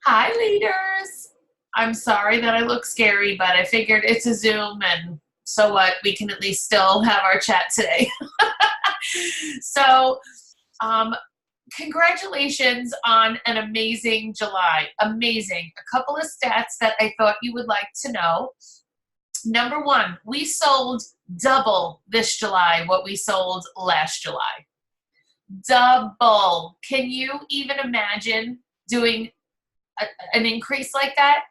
Hi, leaders. I'm sorry that I look scary, but I figured it's a Zoom, and so what? We can at least still have our chat today. So, um, congratulations on an amazing July. Amazing. A couple of stats that I thought you would like to know. Number one, we sold double this July what we sold last July. Double. Can you even imagine doing an increase like that?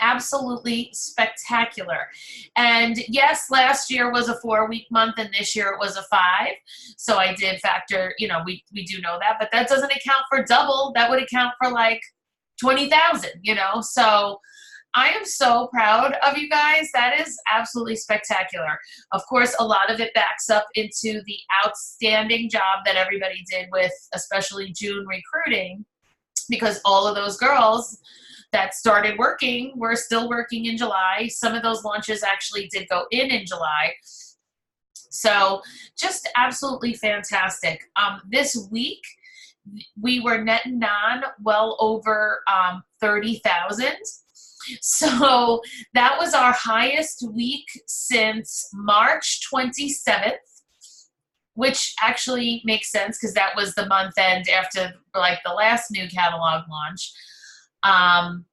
Absolutely spectacular. And yes, last year was a 4 week month and this year it was a five. So I did factor, we do know that, but that doesn't account for double. That would account for like 20,000, So I am so proud of you guys. That is absolutely spectacular. Of course, a lot of it backs up into the outstanding job that everybody did with especially June recruiting, because all of those girls that started working were still working in July. Some of those launches actually did go in July. So just absolutely fantastic. This week, we were net and non well over 30,000. So that was our highest week since March 27th, which actually makes sense because that was the month end after like the last new catalog launch.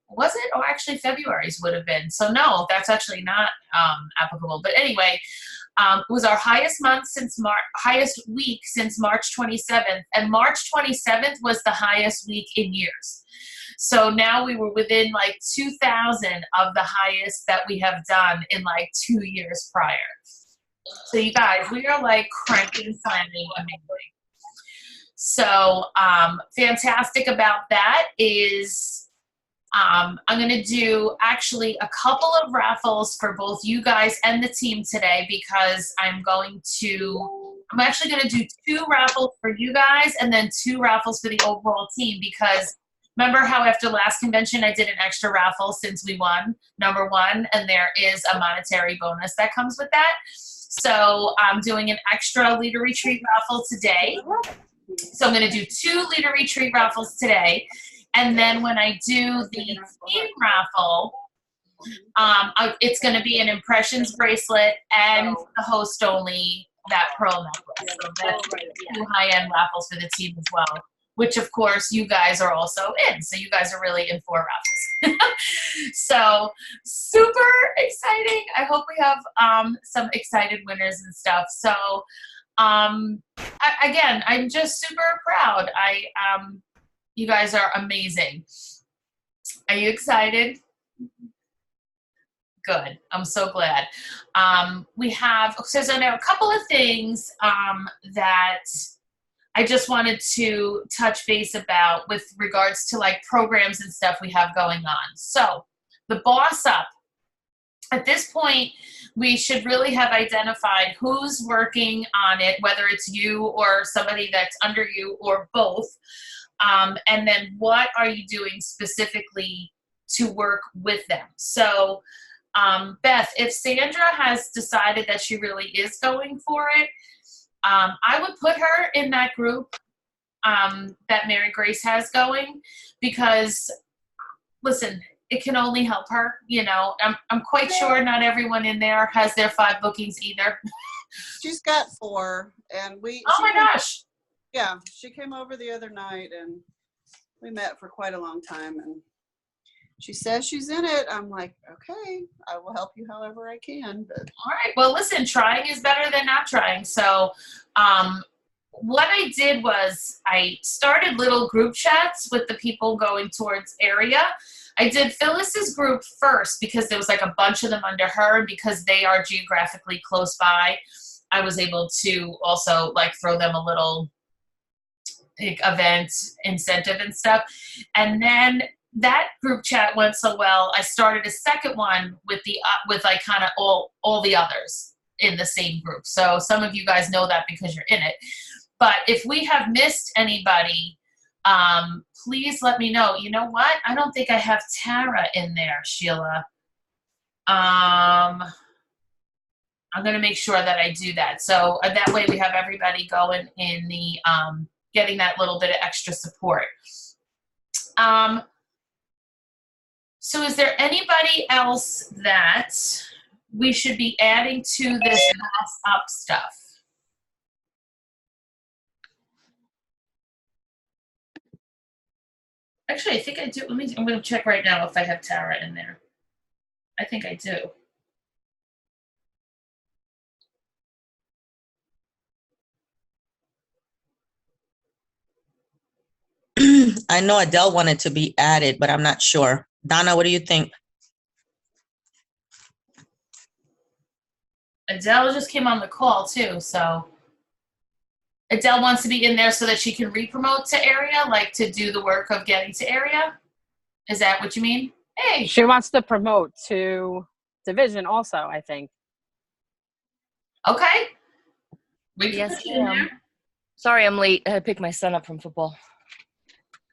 Was it? Or actually February's would have been. So no, that's actually not applicable. But anyway, it was our highest month since highest week since March 27th. And March 27th was the highest week in years. So now we were within like 2,000 of the highest that we have done in like 2 years prior. So you guys, we are like cranking, slamming, amazing. So fantastic about that is I'm going to do actually a couple of raffles for both you guys and the team today, because I'm actually going to do two raffles for you guys and then two raffles for the overall team, because remember how after last convention I did an extra raffle since we won number one, and there is a monetary bonus that comes with that. So I'm doing an extra Leader Retreat raffle today. So I'm going to do two Leader Retreat raffles today. And then when I do the team raffle, it's going to be an impressions bracelet and the host only, that pearl necklace. So that's two high-end raffles for the team as well, which of course you guys are also in. So you guys are really in four raffles. So super exciting. I hope we have some excited winners and stuff. So again, I'm just super proud. You guys are amazing. Are you excited? Good. I'm so glad. We have, so there are a couple of things that I just wanted to touch base about with regards to like programs and stuff we have going on. So the Boss Up, at this point, we should really have identified who's working on it, whether it's you or somebody that's under you or both. And then what are you doing specifically to work with them? So Beth, if Sandra has decided that she really is going for it, I would put her in that group that Mary Grace has going, because listen, it can only help her. I'm quite sure not everyone in there has their 5 bookings either. She's got 4, and oh my gosh. Yeah, she came over the other night and we met for quite a long time, and she says she's in it. I'm like, okay, I will help you however I can. But all right. Well, listen, trying is better than not trying. So what I did was I started little group chats with the people going towards area. I did Phyllis's group first because there was like a bunch of them under her, and because they are geographically close by, I was able to also like throw them a little event incentive and stuff. And then that group chat went so well, I started a second one with like kind of all the others in the same group. So some of you guys know that because you're in it. But if we have missed anybody, please let me know. You know what? I don't think I have Tara in there, Sheila. I'm going to make sure that I do that. So that way we have everybody going in the getting that little bit of extra support. So is there anybody else that we should be adding to this Mass Up stuff? Actually, I think I do. I'm going to check right now if I have Tara in there. I think I do. I know Adele wanted to be added, but I'm not sure. Donna, what do you think? Adele just came on the call too, so Adele wants to be in there so that she can re-promote to area, like to do the work of getting to area. Is that what you mean? Hey, She wants to promote to division also, I think. okay. We can Yes, put you in ma'am. there. Sorry, I'm late. I had to pick my son up from football.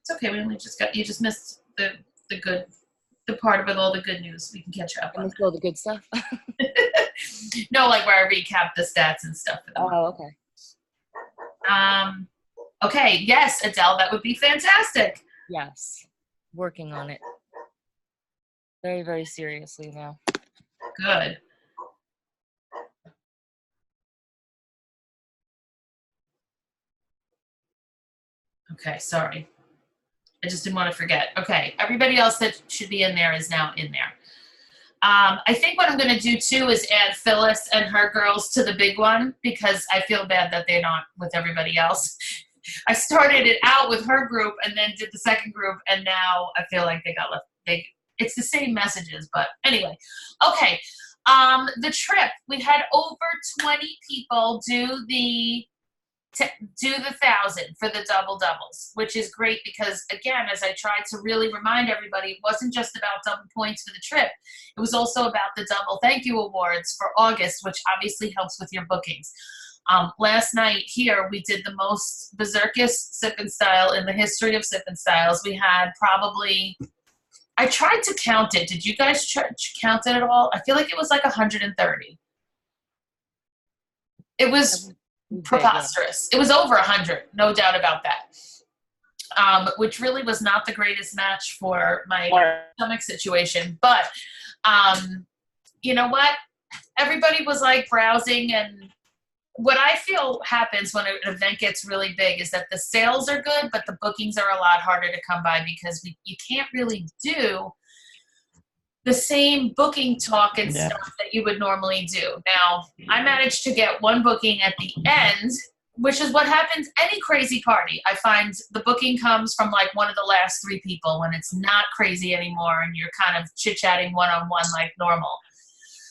It's okay. We only you just missed the part with all the good news. We can catch up I on missed all the good stuff. that. No, like where I recap the stats and stuff for the month. Oh, okay. Okay, yes, Adele, that would be fantastic. Yes. Working on it. Very, very seriously now. Good. Okay, sorry. I just didn't want to forget. Okay, everybody else that should be in there is now in there. I think what I'm going to do too is add Phyllis and her girls to the big one because I feel bad that they're not with everybody else. I started it out with her group and then did the second group, and now I feel like they got left. It's the same messages, but anyway. Okay, the trip, we had over 20 people do the 1,000 for the double doubles, which is great because, again, as I tried to really remind everybody, it wasn't just about double points for the trip. It was also about the double thank you awards for August, which obviously helps with your bookings. Last night here, we did the most berserkest Sip and Style in the history of Sip and Styles. We had probably, I tried to count it. Did you guys count it at all? I feel like it was like 130. It was preposterous. It was over 100, no doubt about that. Which really was not the greatest match for my stomach situation. But you know what? Everybody was like browsing, and what I feel happens when an event gets really big is that the sales are good, but the bookings are a lot harder to come by because you can't really do the same booking talk and stuff that you would normally do. Now, I managed to get one booking at the end, which is what happens any crazy party. I find the booking comes from like one of the last 3 people when it's not crazy anymore and you're kind of chit-chatting one-on-one like normal.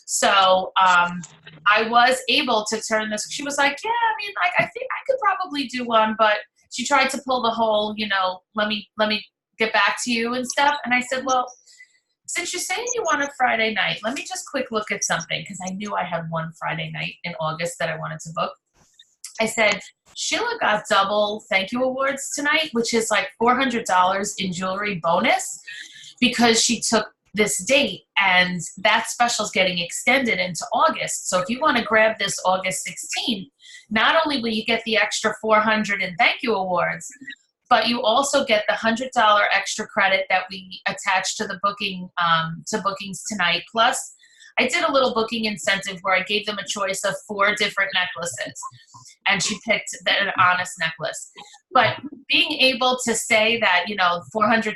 So I was able to turn this. She was like, yeah, I mean, like, I think I could probably do one, but she tried to pull the whole, let me get back to you and stuff. And I said, well, since you're saying you want a Friday night, let me just quick look at something because I knew I had one Friday night in August that I wanted to book. I said, Sheila got double thank you awards tonight, which is like $400 in jewelry bonus because she took this date, and that special is getting extended into August. So if you want to grab this August 16th, not only will you get the extra $400 in thank you awards, but you also get the $100 extra credit that we attach to the booking, to bookings tonight. Plus, I did a little booking incentive where I gave them a choice of 4 different necklaces, and she picked an honest necklace. But being able to say that, $400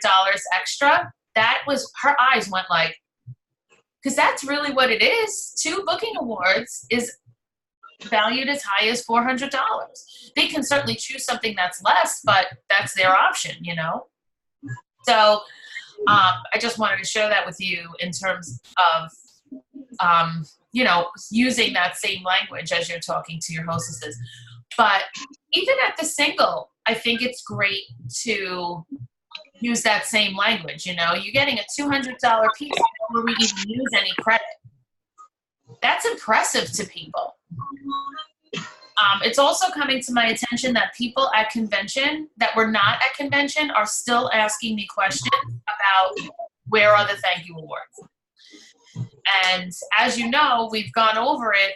extra, that was, her eyes went like, because that's really what it is. 2 booking awards is valued as high as $400. They can certainly choose something that's less, but that's their option, So I just wanted to share that with you in terms of, using that same language as you're talking to your hostesses. But even at the single, I think it's great to use that same language. You're getting a $200 piece before we even use any credit. That's impressive to people. It's also coming to my attention that people at convention that were not at convention are still asking me questions about where are the thank you awards. And as you know, we've gone over it,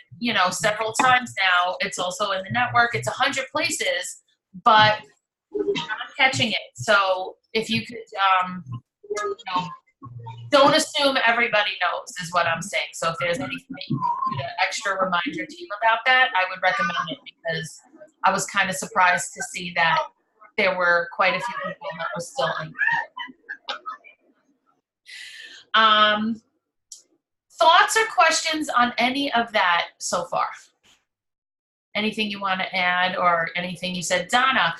several times now. It's also in the network. It's 100 places, but I'm catching it. So if you could, don't assume everybody knows is what I'm saying. So if there's anything that you can do to extra remind your team about that, I would recommend it, because I was kind of surprised to see that there were quite a few people that were still unclear. Thoughts or questions on any of that so far? Anything you want to add, or anything you said? Donna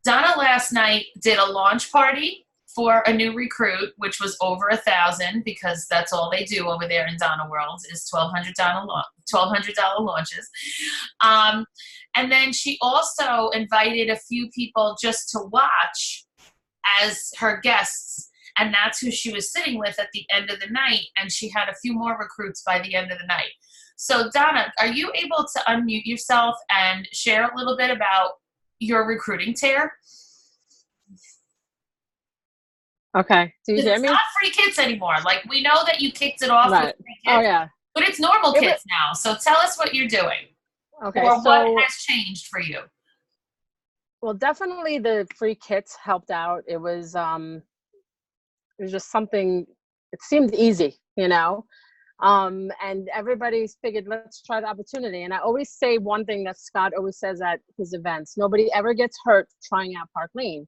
last night did a launch party for a new recruit, which was over 1,000, because that's all they do over there in Donna World is $1,200 launches. And then she also invited a few people just to watch as her guests, and that's who she was sitting with at the end of the night, and she had a few more recruits by the end of the night. So Donna, are you able to unmute yourself and share a little bit about your recruiting tear? Okay. Do you hear It's me? not free kits anymore. Like, we know that you kicked it off Right. with free kits, Oh yeah. but it's normal It kits now. So tell us what you're doing, Okay. or So what has changed for you. well, definitely the free kits helped out. It was just something. It seemed easy, and everybody figured, let's try the opportunity. And I always say one thing that Scott always says at his events: nobody ever gets hurt trying out Park Lane.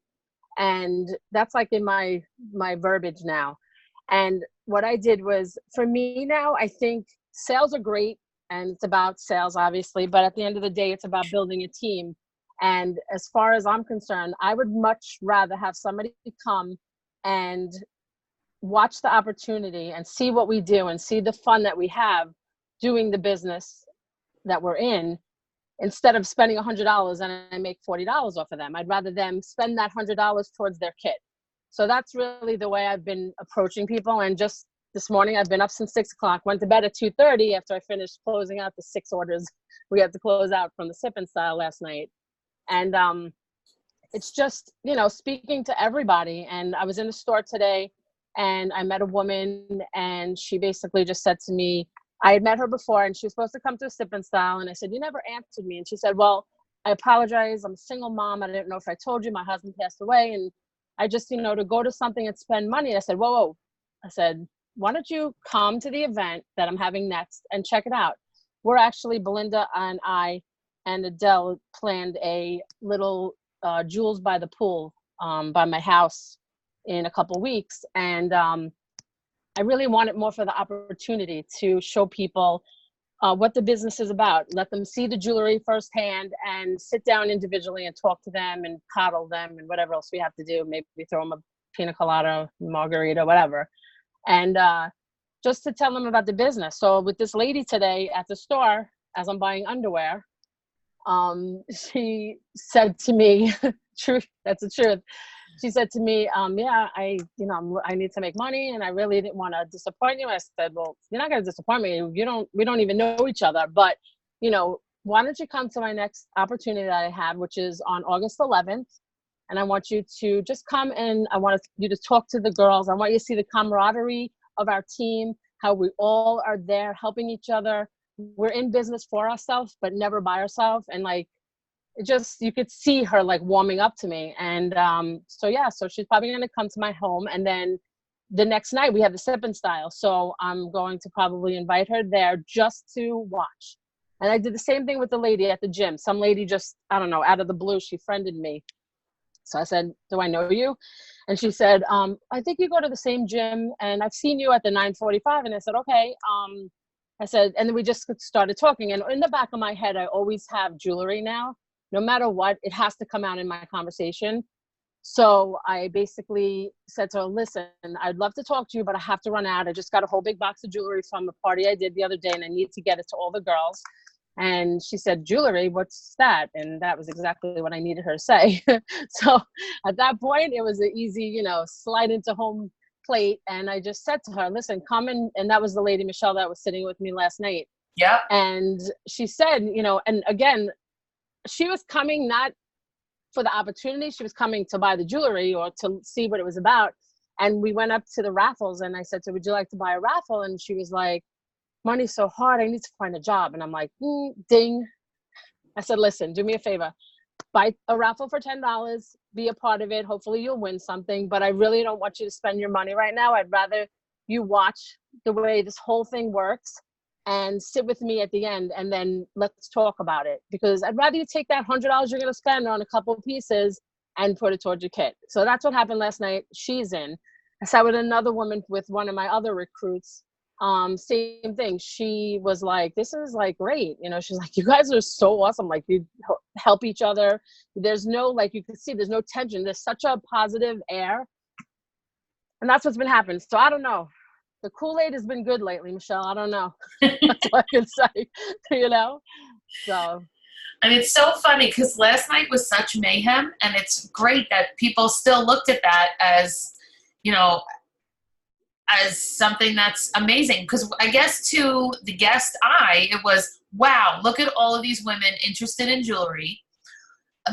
And that's like in my verbiage now. And what I did was, for me now, I think sales are great, and it's about sales, obviously, but at the end of the day, it's about building a team. And as far as I'm concerned, I would much rather have somebody come and watch the opportunity and see what we do and see the fun that we have doing the business that we're in, instead of spending $100 and I make $40 off of them. I'd rather them spend that $100 towards their kit. So that's really the way I've been approaching people. And just this morning, I've been up since 6 o'clock, went to bed at 2:30 after I finished closing out the 6 orders we had to close out from the Sip and Style last night. And it's just, speaking to everybody. And I was in the store today and I met a woman, and she basically just said to me, I had met her before, and she was supposed to come to a Sip and Style. And I said, you never answered me. And she said, well, I apologize. I'm a single mom. I didn't know if I told you my husband passed away. And I just, to go to something and spend money. I said, whoa. I said, why don't you come to the event that I'm having next and check it out? We're actually, Belinda and I and Adele planned a little Jewels by the pool by my house in a couple weeks. And I really want it more for the opportunity to show people what the business is about. Let them see the jewelry firsthand and sit down individually and talk to them and coddle them and whatever else we have to do. Maybe we throw them a pina colada, margarita, whatever. And just to tell them about the business. So with this lady today at the store, as I'm buying underwear, she said to me, truth, that's the truth. She said to me, yeah, I need to make money, and I really didn't want to disappoint you. I said, well, you're not going to disappoint me. We don't even know each other, but, why don't you come to my next opportunity that I have, which is on August 11th. And I want you to just come, and I want you to talk to the girls. I want you to see the camaraderie of our team, how we all are there helping each other. We're in business for ourselves, but never by ourselves. And you could see her warming up to me. And so she's probably going to come to my home. And then the next night we have the Sip and Style. So I'm going to probably invite her there just to watch. And I did the same thing with the lady at the gym. Some lady just, I don't know, out of the blue, she friended me. So I said, do I know you? And she said, I think you go to the same gym, and I've seen you at the 945. And I said, okay. I said, and then we just started talking. And in the back of my head, I always have jewelry now. No matter what, it has to come out in my conversation. So I basically said to her, listen, I'd love to talk to you, but I have to run out. I just got a whole big box of jewelry from a party I did the other day, and I need to get it to all the girls. And she said, jewelry, what's that? And that was exactly what I needed her to say. So at that point, it was an easy, slide into home plate. And I just said to her, listen, come in. And that was the lady, Michelle, that was sitting with me last night. Yeah. And she said, and again, she was coming not for the opportunity. She was coming to buy the jewelry or to see what it was about. And we went up to the raffles, and I said to her, would you like to buy a raffle? And she was like, money's so hard, I need to find a job. And I'm like, ding. I said, listen, do me a favor. buy a raffle for $10, be a part of it. Hopefully you'll win something, but I really don't want you to spend your money right now. I'd rather you watch the way this whole thing works and sit with me at the end, and then let's talk about it, because I'd rather you take that $100 you're going to spend on a couple of pieces and put it towards your kit. So that's what happened last night. She's in. I sat with another woman with one of my other recruits. Same thing. She was like, this is like great. You know, she's like, you guys are so awesome. Like, you help each other. There's no, like, you can see there's no tension. There's such a positive air. And that's what's been happening. So I don't know. The Kool-Aid has been good lately, Michelle. I don't know. That's what I can say, you know? So. And it's so funny because last night was such mayhem, and it's great that people still looked at that as, you know, as something that's amazing. Because I guess to the guest eye, it was, wow, look at all of these women interested in jewelry.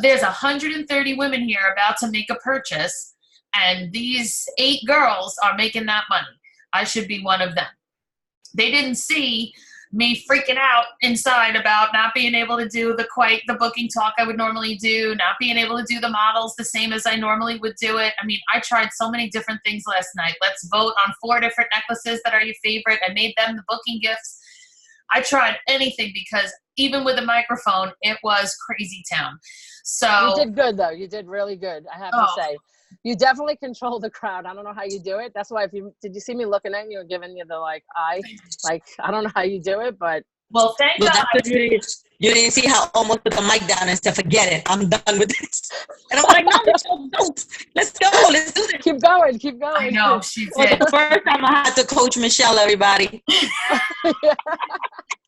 There's 130 women here about to make a purchase, and these 8 girls are making that money. I should be one of them. They didn't see me freaking out inside about not being able to do the booking talk I would normally do, not being able to do the models the same as I normally would do it. I mean, I tried so many different things last night. Let's vote on 4 different necklaces that are your favorite. I made them the booking gifts. I tried anything because even with a microphone, it was crazy town. So You did good, though. You did really good, I have to say. You definitely control the crowd. I don't know how you do it. That's why did you see me looking at you and giving you the like eye? Like, I don't know how you do it, but. Well, thank Well, God. that's what you didn't see how I almost put the mic down and said, forget it. I'm done with this. And I'm like, no, Michelle, don't. Let's go. Let's do this. Keep going. Keep going. I know, she For did. the first time I had to coach Michelle, everybody. Yeah.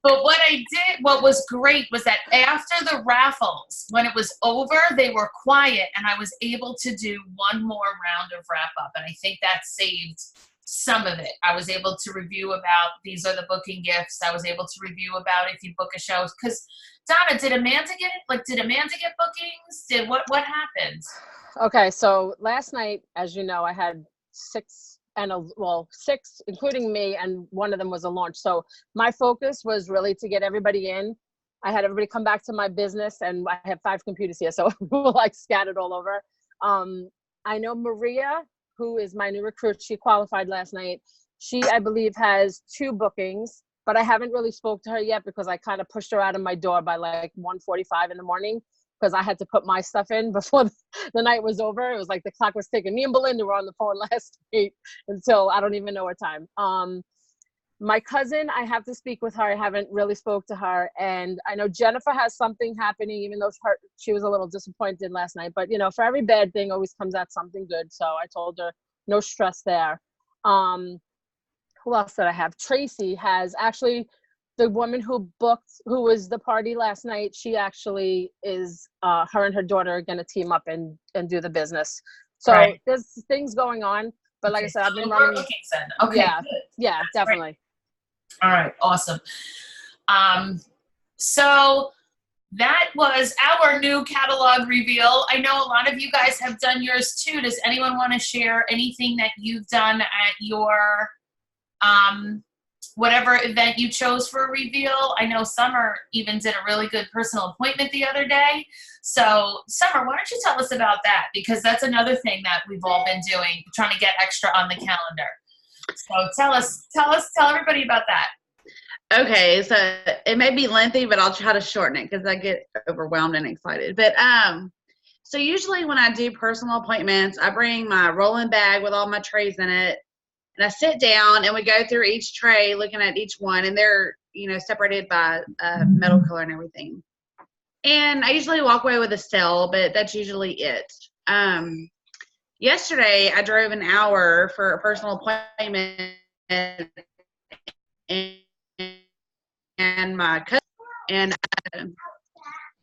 But what was great was that after the raffles, when it was over, they were quiet, and I was able to do one more round of wrap up. And I think that saved some of it. I was able to review about these are the booking gifts. I was able to review about if you book a show. Because Donna, did Amanda get bookings? What happened? Okay, so last night, as you know, I had 6, including me, and one of them was a launch. So my focus was really to get everybody in. I had everybody come back to my business, and I have 5 computers here, so we were like scattered all over. I know Maria, who is my new recruit, she qualified last night. She, I believe, has 2 bookings, but I haven't really spoke to her yet because I kind of pushed her out of my door by like 1:45 in the morning because I had to put my stuff in before the night was over. It was like the clock was ticking. Me and Belinda were on the phone last night until I don't even know what time. My cousin, I have to speak with her. I haven't really spoke to her. And I know Jennifer has something happening, even though she was a little disappointed last night. But, you know, for every bad thing always comes out something good. So I told her no stress there. Who else did I have? Tracy has actually, the woman who was the party last night, she actually is, her and her daughter are going to team up and do the business. So Right. There's things going on. But like I said, I've been So running. bookings then. Okay, Yeah. good. Yeah, definitely. All right, awesome. So that was our new catalog reveal. I know a lot of you guys have done yours too. Does anyone want to share anything that you've done at your whatever event you chose for a reveal? I know Summer even did a really good personal appointment the other day. So Summer, why don't you tell us about that? Because that's another thing that we've all been doing, trying to get extra on the calendar. So tell everybody about that. Okay, so it may be lengthy, but I'll try to shorten it because I get overwhelmed and excited. But so usually when I do personal appointments, I bring my rolling bag with all my trays in it, and I sit down and we go through each tray, looking at each one, and they're separated by metal color and everything. And I usually walk away with a sale, but that's usually it. Yesterday, I drove an hour for a personal appointment, and my cousin, and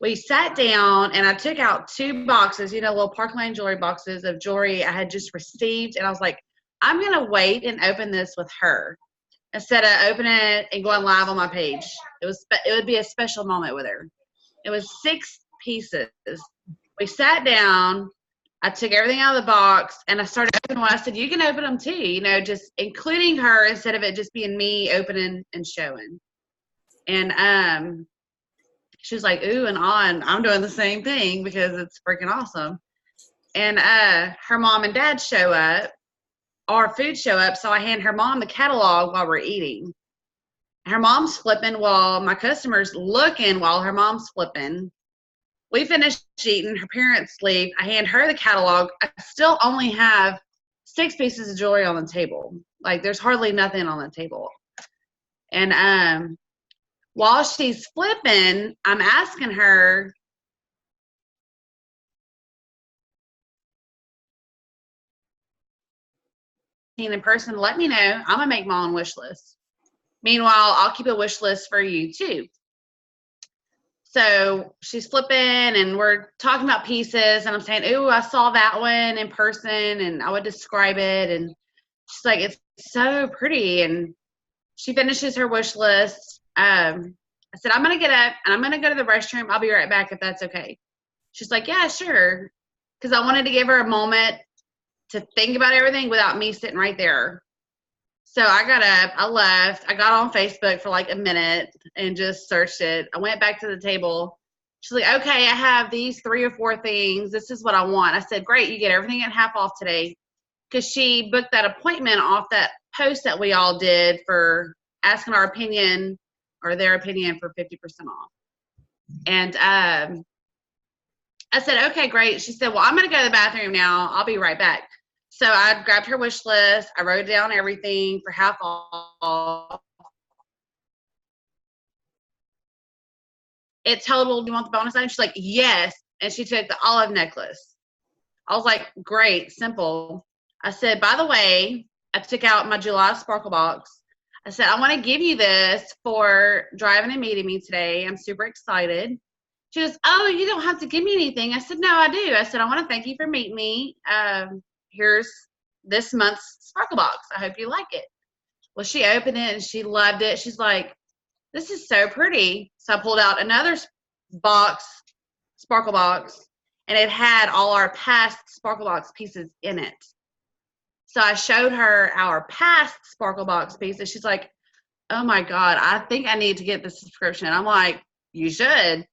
we sat down, and I took out 2 boxes, little Park Lane jewelry boxes of jewelry I had just received, and I was like, I'm going to wait and open this with her instead of opening it and going live on my page. It would be a special moment with her. It was 6 pieces. We sat down. I took everything out of the box, and I started opening one. I said, you can open them too, just including her instead of it just being me opening and showing. And She was like, ooh and ah, and I'm doing the same thing because it's freaking awesome. And her mom and dad show up, our food show up, so I hand her mom the catalog while we're eating. Her mom's flipping while my customer's looking while her mom's flipping. We finish eating, her parents leave. I hand her the catalog. I still only have 6 pieces of jewelry on the table. Like, there's hardly nothing on the table. And while she's flipping, I'm asking her, in person, let me know. I'm gonna make my own wish list. Meanwhile, I'll keep a wish list for you too. So she's flipping and we're talking about pieces and I'm saying, ooh, I saw that one in person and I would describe it. And she's like, it's so pretty. And she finishes her wish list. I said, I'm gonna get up and I'm gonna go to the restroom. I'll be right back if that's okay. She's like, yeah, sure. Because I wanted to give her a moment to think about everything without me sitting right there. So I got up, I left, I got on Facebook for like a minute and just searched it. I went back to the table. She's like, okay, I have these 3 or 4 things. This is what I want. I said, great, you get everything at half off today. Because she booked that appointment off that post that we all did for asking our opinion or their opinion for 50% off. And I said, okay, great. She said, well, I'm going to go to the bathroom now. I'll be right back. So I grabbed her wish list. I wrote down everything for half off. It totaled, do you want the bonus item? She's like, yes. And she took the olive necklace. I was like, great, simple. I said, by the way, I took out my July Sparkle Box. I said, I want to give you this for driving and meeting me today. I'm super excited. She goes, oh, you don't have to give me anything. I said, no, I do. I said, I want to thank you for meeting me. Here's this month's Sparkle Box. I hope you like it. Well, she opened it and she loved it. She's like, this is so pretty. So I pulled out another box, Sparkle Box, and it had all our past Sparkle Box pieces in it. So I showed her our past Sparkle Box pieces. She's like, oh my God, I think I need to get the subscription. I'm like, you should.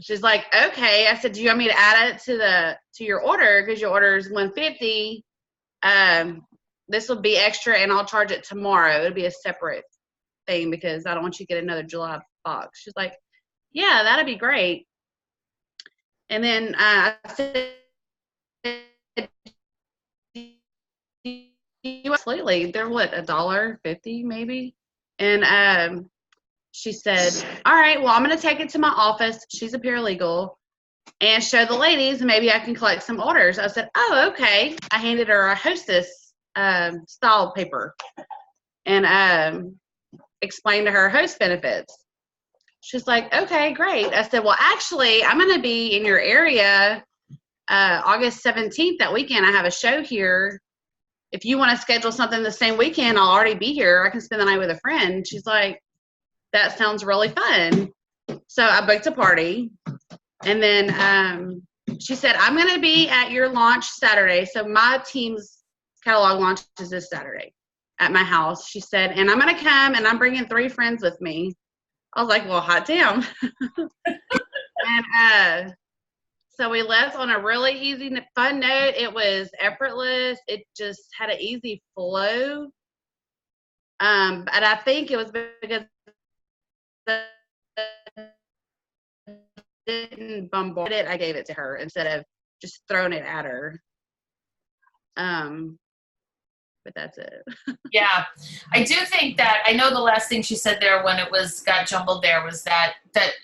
She's like, okay. I said, do you want me to add it to your order? Because your order is $150. This will be extra and I'll charge it tomorrow. It'll be a separate thing because I don't want you to get another July box. She's like, yeah, that'd be great. And then I said, absolutely. They're what, $1.50 maybe? And she said, all right, well, I'm going to take it to my office. She's a paralegal. And show the ladies, and maybe I can collect some orders. I said, oh, okay. I handed her a Hostess style paper and explained to her host benefits. She's like, okay, great. I said, well, actually, I'm going to be in your area August 17th. That weekend, I have a show here. If you want to schedule something the same weekend, I'll already be here. I can spend the night with a friend. She's like, that sounds really fun. So I booked a party. And then she said, I'm going to be at your launch Saturday. So my team's catalog launch is this Saturday at my house. She said, and I'm going to come and I'm bringing 3 friends with me. I was like, well, hot damn. And so we left on a really easy, fun note. It was effortless. It just had an easy flow. And I think it was because didn't bombard it. I gave it to her instead of just throwing it at her. But that's it. Yeah, I do think that, I know the last thing she said there when it got jumbled there was that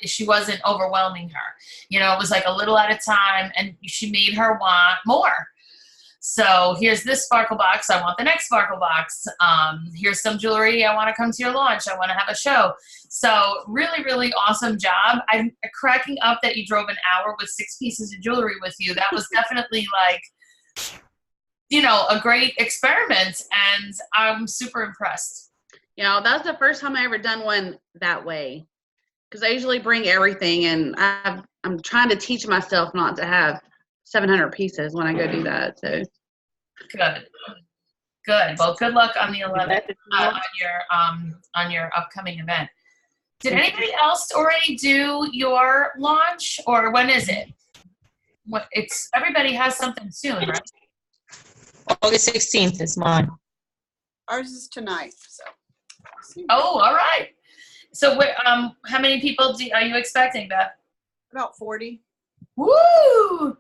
she wasn't overwhelming her. You know, it was like a little at a time and she made her want more. So here's this Sparkle Box. I want the next Sparkle Box. Here's some jewelry. I want to come to your launch. I want to have a show. So really, really awesome job. I'm cracking up that you drove an hour with 6 pieces of jewelry with you. That was definitely like, you know, a great experiment, and I'm super impressed. You know, that's the first time I ever done one that way. Because I usually bring everything, and I'm trying to teach myself not to have 700 pieces when I go do that. So Good. Well, good luck on the 11th on your upcoming event. Did anybody else already do your launch, or when is it? What it's everybody has something soon, right? August 16th is mine. Ours is tonight, so. Oh, all right. So, how many people are you expecting, Beth? About 40. Woo!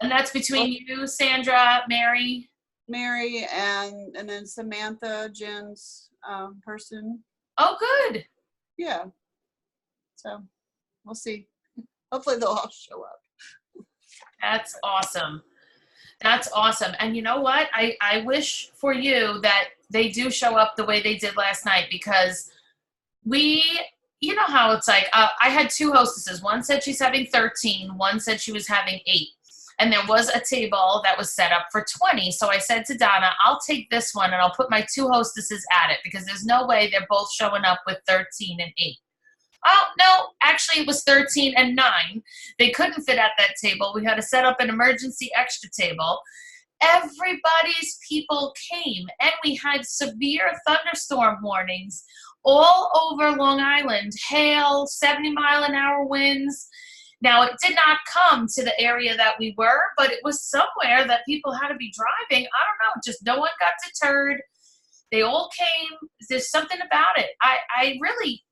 And that's between you, Sandra, Mary. Mary and then Samantha, Jen's person. Oh, good. Yeah. So we'll see. Hopefully they'll all show up. That's awesome. That's awesome. And you know what? I wish for you that they do show up the way they did last night, because you know how it's like, I had two hostesses. One said she's having 13. One said she was having 8. And there was a table that was set up for 20. So I said to Donna, I'll take this one and I'll put my two hostesses at it, because there's no way they're both showing up with 13 and 8. Oh, no, actually it was 13 and 9. They couldn't fit at that table. We had to set up an emergency extra table. Everybody's people came, and we had severe thunderstorm warnings all over Long Island, hail, 70-mile-an-hour winds. Now, it did not come to the area that we were, but it was somewhere that people had to be driving. I don't know, just no one got deterred. They all came. There's something about it. I really,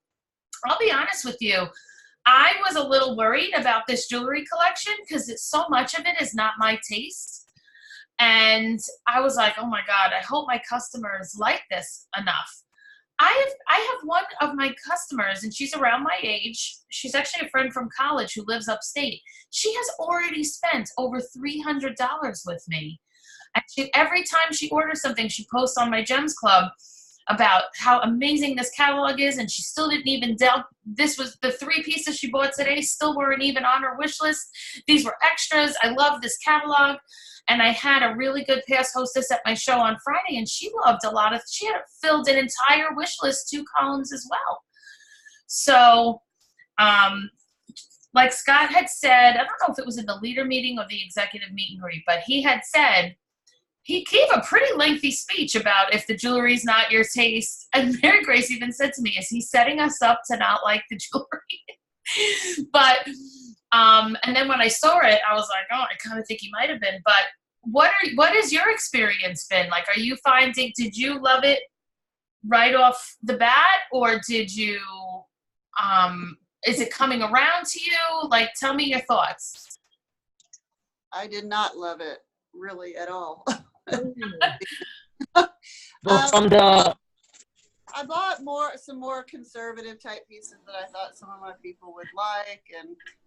I'll be honest with you, I was a little worried about this jewelry collection, because so much of it is not my taste. And I was like, oh my God, I hope my customers like this enough. I have one of my customers, and she's around my age. She's actually a friend from college who lives upstate. She has already spent over $300 with me. And every time she orders something, she posts on my Gems Club about how amazing this catalog is, and she still didn't even this was the 3 pieces she bought today still weren't even on her wish list. These were extras. I love this catalog. And I had a really good past hostess at my show on Friday, and she loved she had filled an entire wish list, 2 columns as well. So, like Scott had said, I don't know if it was in the leader meeting or the executive meet and greet, but he had said, he gave a pretty lengthy speech about if the jewelry's not your taste. And Mary Grace even said to me, is he setting us up to not like the jewelry? But, and then when I saw it, I was like, oh, I kind of think he might have been. But what has your experience been? Like, did you love it right off the bat, or did you, is it coming around to you? Like, tell me your thoughts. I did not love it really at all. Well, from the I bought some more conservative type pieces that I thought some of my people would like,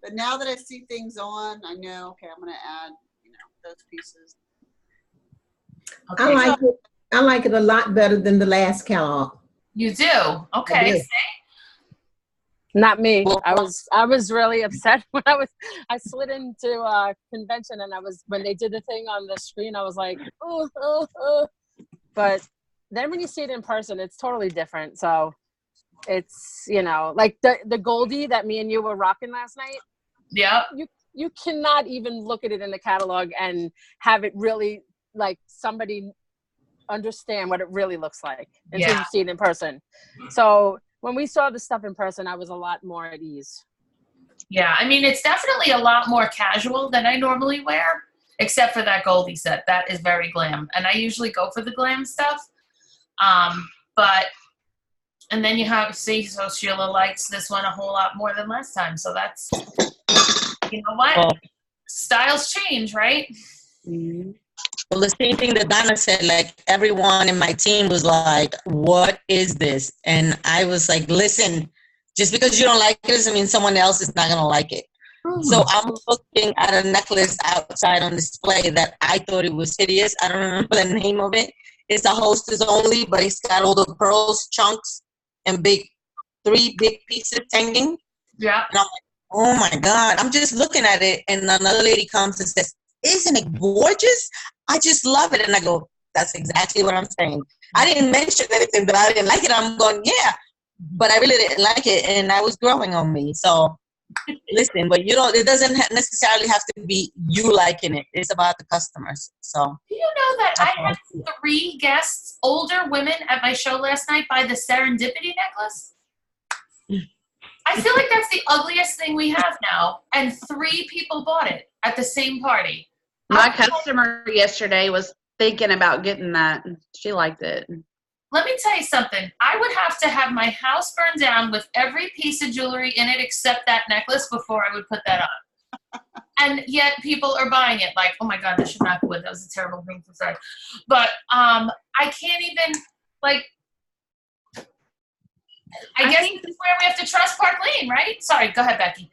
but now that I see things on, I know, okay, I'm going to add, those pieces. Okay. I like it a lot better than the last catalog. You do? Okay. I do. See? Not me. Well, I was really upset when I slid into a convention, and when they did the thing on the screen, I was like, oh. But then when you see it in person, it's totally different. So it's, like the Goldie that me and you were rocking last night. Yeah. You cannot even look at it in the catalog and have it really, like, somebody understand what it really looks like until you see it in person. So when we saw the stuff in person, I was a lot more at ease. Yeah, I mean, it's definitely a lot more casual than I normally wear, except for that Goldie set. That is very glam. And I usually go for the glam stuff. And then so Sheila likes this one a whole lot more than last time. So that's, you know what? Well, styles change, right? Well, the same thing that Donna said, like, everyone in my team was like, what is this? And I was like, listen, just because you don't like it doesn't mean someone else is not going to like it. So I'm looking at a necklace outside on display that I thought it was hideous. I don't remember the name of it. It's a hostess only, but it's got all the pearls, chunks, and 3 big pieces hanging. Yeah. And I'm like, oh my God. I'm just looking at it, and another lady comes and says, isn't it gorgeous? I just love it. And I go, that's exactly what I'm saying. I didn't mention anything that I didn't like it. I'm going, yeah, but I really didn't like it, and that was growing on me. So listen, but it doesn't necessarily have to be you liking it. It's about the customers. So Do you know that I had 3 guests, older women, at my show last night buy the Serendipity necklace? I feel like that's the ugliest thing we have now. And 3 people bought it at the same party. My customer yesterday was thinking about getting that. She liked it. Let me tell you something. I would have to have my house burned down with every piece of jewelry in it except that necklace before I would put that on. And yet people are buying it like, oh my God, this should not go with. That was a terrible thing to say. But I can't even, like, I guess this is where we have to trust Park Lane, right? Sorry, go ahead, Becky.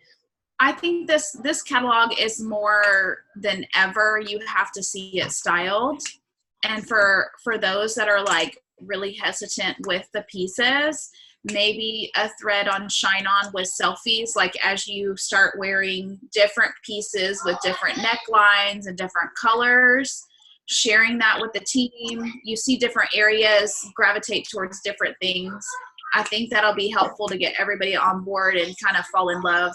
I think this catalog is more than ever. You have to see it styled. And for those that are like really hesitant with the pieces, maybe a thread on Shine On with selfies, like as you start wearing different pieces with different necklines and different colors, sharing that with the team. You see different areas gravitate towards different things. I think that'll be helpful to get everybody on board and kind of fall in love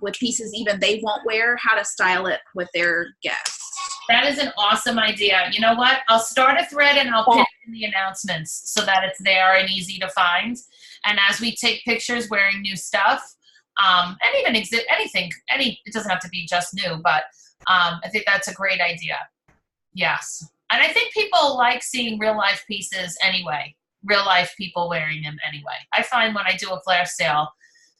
with pieces even they won't wear, how to style it with their guests. That is an awesome idea. You know what? I'll start a thread and I'll pin it in the announcements so that it's there and easy to find. And as we take pictures wearing new stuff, and even anything, it doesn't have to be just new, but I think that's a great idea. Yes. And I think people like seeing real life pieces anyway, real life people wearing them anyway. I find when I do a flash sale,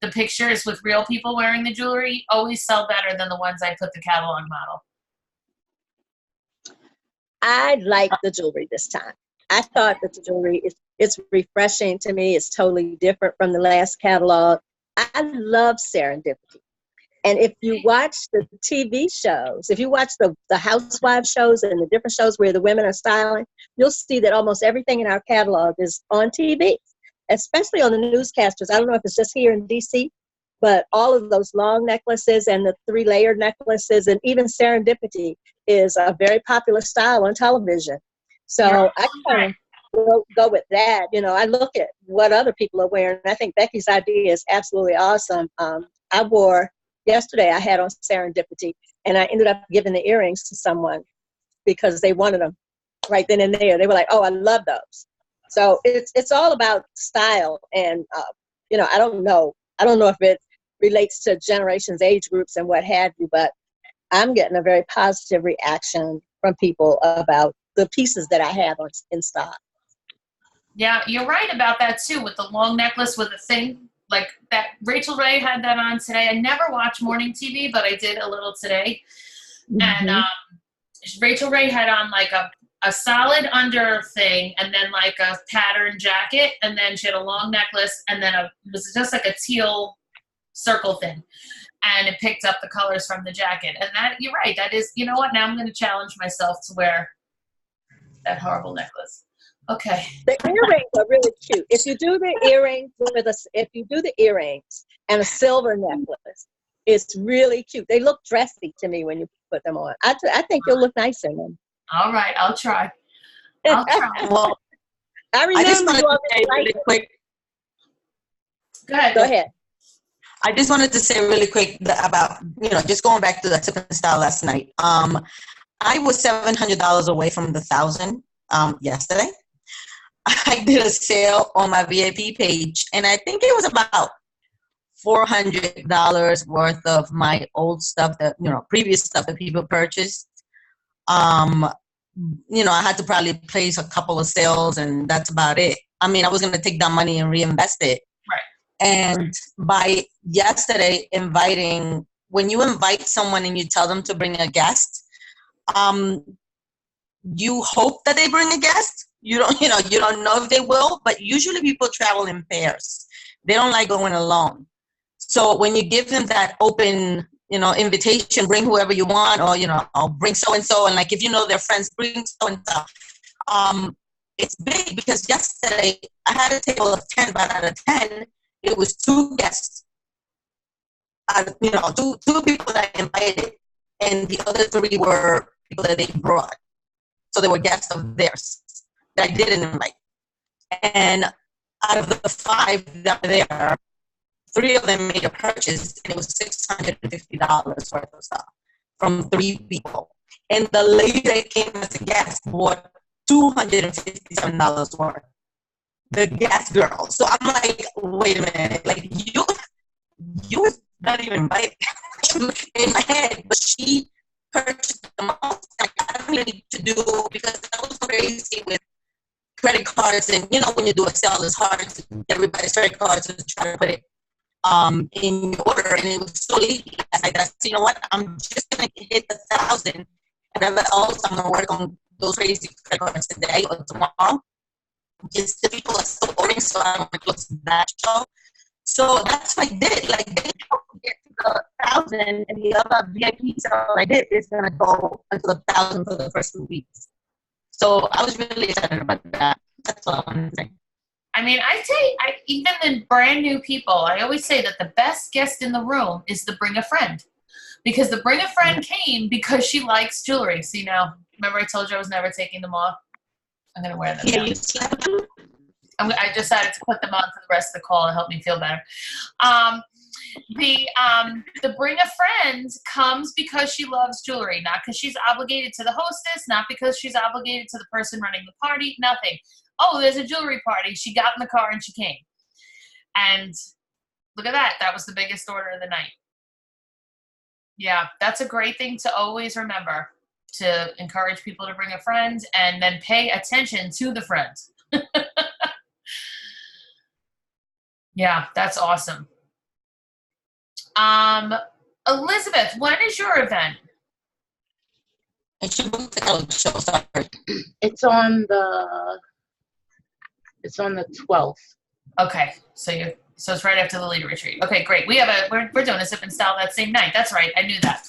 the pictures with real people wearing the jewelry always sell better than the ones I put the catalog model. I like the jewelry this time. I thought that the jewelry it's refreshing to me. It's totally different from the last catalog. I love Serendipity. And if you watch the TV shows, if you watch the housewives shows and the different shows where the women are styling, you'll see that almost everything in our catalog is on TV, especially on the newscasters. I don't know if it's just here in DC, but all of those long necklaces and the 3-layered necklaces and even Serendipity is a very popular style on television. So I kind of go with that. You know, I look at what other people are wearing. I think Becky's idea is absolutely awesome. Yesterday I had on Serendipity, and I ended up giving the earrings to someone because they wanted them right then and there. They were like, oh, I love those. So it's all about style. And, you know, I don't know if it relates to generations, age groups, and what have you, but I'm getting a very positive reaction from people about the pieces that I have in stock. Yeah, you're right about that too, with the long necklace with the thing. Like that, Rachel Ray had that on today. I never watch morning TV, but I did a little today. Mm-hmm. And Rachel Ray had on like a solid under thing and then like a pattern jacket. And then she had a long necklace and then it was just like a teal circle thing. And it picked up the colors from the jacket. And that, you're right, that is, you know what, now I'm going to challenge myself to wear that horrible necklace. Okay. The earrings are really cute. If you do the earrings and a silver necklace, it's really cute. They look dressy to me when you put them on. I think you'll look nice in them. All right, I'll try. Well, I remember I just wanted to say really quick. Go ahead. Go ahead. I just wanted to say really quick about, you know, just going back to the tip and style last night. I was $700 away from the 1,000 yesterday. I did a sale on my VIP page, and I think it was about $400 worth of my old stuff that, you know, previous stuff that people purchased. You know, I had to probably place a couple of sales, and that's about it. I mean, I was going to take that money and reinvest it. Right. And by yesterday when you invite someone and you tell them to bring a guest, you hope that they bring a guest. You don't know if they will, but usually people travel in pairs. They don't like going alone. So when you give them that open, you know, invitation, bring whoever you want, or, you know, I'll bring so-and-so, and like, if you know their friends, bring so-and-so. It's big because yesterday I had a table of 10, but out of 10, it was 2 guests. You know, two people that I invited, and the other 3 were people that they brought. So they were guests of theirs that I didn't invite. And out of the 5 that were there, 3 of them made a purchase, and it was $650 worth of stuff from 3 people. And the lady that came as a guest bought $257 worth. The gas girl. So I'm like, wait a minute, like, you you were not even invited in my head, but she purchased the most. Like, I don't really need to do, because I was crazy with credit cards, and when you do Excel, it's hard to get everybody's credit cards and try to put it in order, and it was so easy. I said, you know what? I'm just gonna hit 1,000, and also I'm gonna work on those crazy credit cards today or tomorrow. Just the people are still ordering, so I don't want to close that show. So that's what I did. Like, they don't get to the 1,000, and the other VIP show I did is gonna go until 1,000 for the first 2 weeks. So I was really excited about that. That's all I wanted to say. I mean, even the brand new people, I always say that the best guest in the room is the bring a friend, because the bring a friend came because she likes jewelry. See, now, remember I told you I was never taking them off? I'm gonna wear them. Yeah, I decided to put them on for the rest of the call and help me feel better. The bring a friend comes because she loves jewelry, not because she's obligated to the hostess, not because she's obligated to the person running the party, nothing. Oh, there's a jewelry party. She got in the car and she came. And look at that. That was the biggest order of the night. Yeah, that's a great thing to always remember, to encourage people to bring a friend and then pay attention to the friend. Yeah, that's awesome. Elizabeth, when is your event? It's sorry. It's on the 12th. Okay, so it's right after the leader retreat. Okay, great. We're doing a sip and style that same night. That's right. I knew that.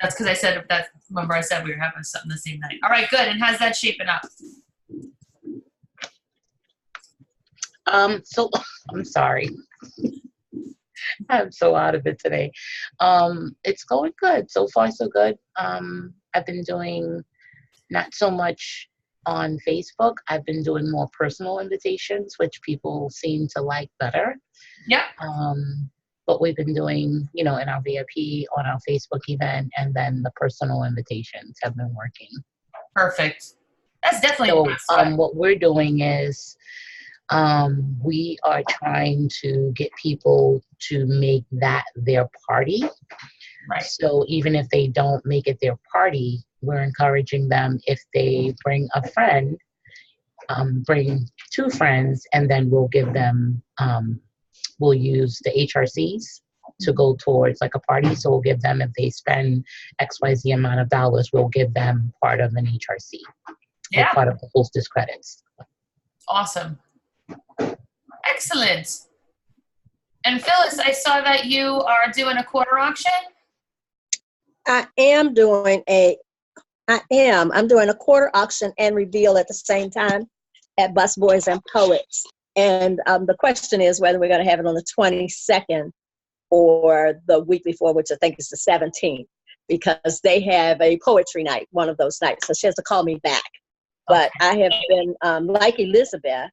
That's because I said that. Remember, I said we were having something the same night. All right, good. And how's that shaping up? So I'm sorry. I'm so out of it today. It's going good. So far, so good. I've been doing not so much on Facebook. I've been doing more personal invitations, which people seem to like better. Yeah. But we've been doing, in our VIP, on our Facebook event, and then the personal invitations have been working. Perfect. That's definitely the best way. What we're doing is we are trying to get people to make that their party. Right. So even if they don't make it their party, we're encouraging them, if they bring a friend, bring 2 friends, and then we'll give them, we'll use the HRCs to go towards like a party. So we'll give them, if they spend XYZ amount of dollars, we'll give them part of an HRC. Yeah. Part of the hostess credits. Awesome. Excellent. And Phyllis, I saw that you are doing a quarter auction. I'm doing a quarter auction and reveal at the same time at Busboys and Poets. And the question is whether we're going to have it on the 22nd or the week before, which I think is the 17th, because they have a poetry night, one of those nights. So she has to call me back. But I have been, like Elizabeth,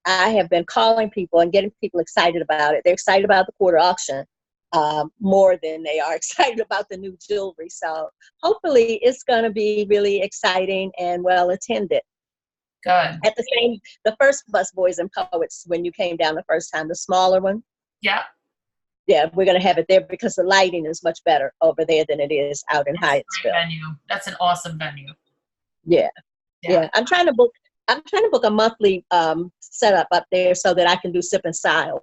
I have been calling people and getting people excited about it. They're excited about the quarter auction more than they are excited about the new jewelry. So hopefully it's going to be really exciting and well attended. Good. The first Busboys and Poets, when you came down the first time, the smaller one. Yeah. Yeah, we're going to have it there because the lighting is much better over there than it is out in Hyattsville. Venue. That's an awesome venue. Yeah. I'm trying to book a monthly setup up there so that I can do sip and styles.